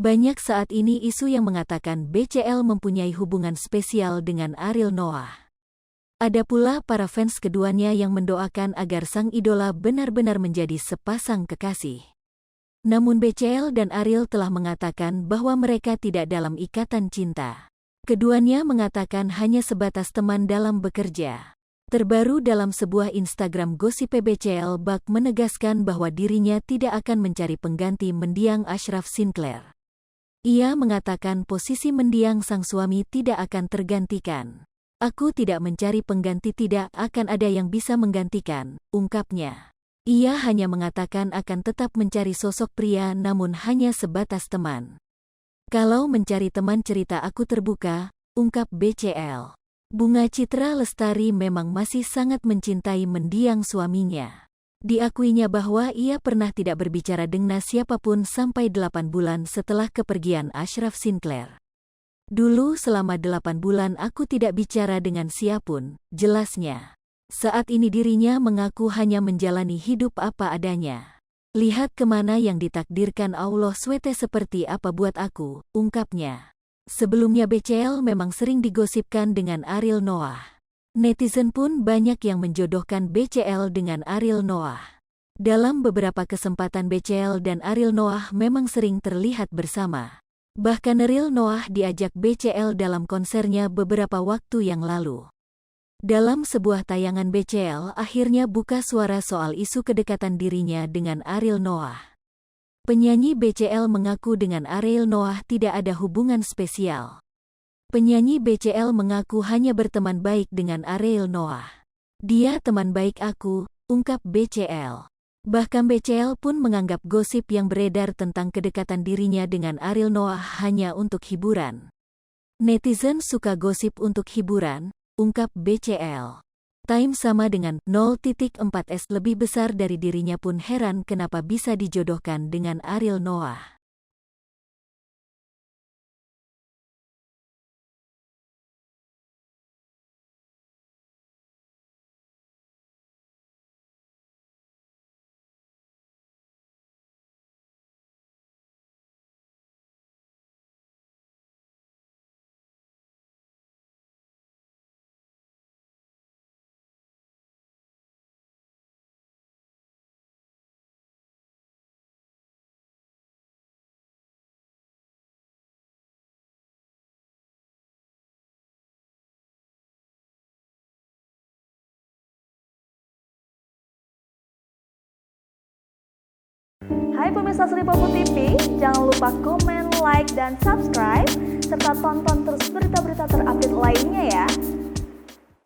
Banyak saat ini isu yang mengatakan BCL mempunyai hubungan spesial dengan Ariel Noah. Ada pula para fans keduanya yang mendoakan agar sang idola benar-benar menjadi sepasang kekasih. Namun BCL dan Ariel telah mengatakan bahwa mereka tidak dalam ikatan cinta. Keduanya mengatakan hanya sebatas teman dalam bekerja. Terbaru dalam sebuah Instagram gosip BCL, Bak menegaskan bahwa dirinya tidak akan mencari pengganti mendiang Ashraf Sinclair. Ia mengatakan posisi mendiang sang suami tidak akan tergantikan. Aku tidak mencari pengganti, tidak akan ada yang bisa menggantikan, ungkapnya. Ia hanya mengatakan akan tetap mencari sosok pria namun hanya sebatas teman. Kalau mencari teman cerita aku terbuka, ungkap BCL. Bunga Citra Lestari memang masih sangat mencintai mendiang suaminya. Diakuinya bahwa ia pernah tidak berbicara dengan siapapun sampai 8 bulan setelah kepergian Ashraf Sinclair. Dulu selama 8 bulan aku tidak bicara dengan siapapun, jelasnya. Saat ini dirinya mengaku hanya menjalani hidup apa adanya. Lihat kemana yang ditakdirkan Allah SWT seperti apa buat aku, ungkapnya. Sebelumnya BCL memang sering digosipkan dengan Ariel Noah. Netizen pun banyak yang menjodohkan BCL dengan Ariel Noah. Dalam beberapa kesempatan BCL dan Ariel Noah memang sering terlihat bersama. Bahkan Ariel Noah diajak BCL dalam konsernya beberapa waktu yang lalu. Dalam sebuah tayangan BCL akhirnya buka suara soal isu kedekatan dirinya dengan Ariel Noah. Penyanyi BCL mengaku dengan Ariel Noah tidak ada hubungan spesial. Penyanyi BCL mengaku hanya berteman baik dengan Ariel Noah. Dia teman baik aku, ungkap BCL. Bahkan BCL pun menganggap gosip yang beredar tentang kedekatan dirinya dengan Ariel Noah hanya untuk hiburan. Netizen suka gosip untuk hiburan, ungkap BCL. Time sama dengan 0.4S lebih besar dari dirinya pun heran kenapa bisa dijodohkan dengan Ariel Noah. Hai pemirsa Sri Popo TV, jangan lupa komen, like, dan subscribe, serta tonton terus berita-berita terbaru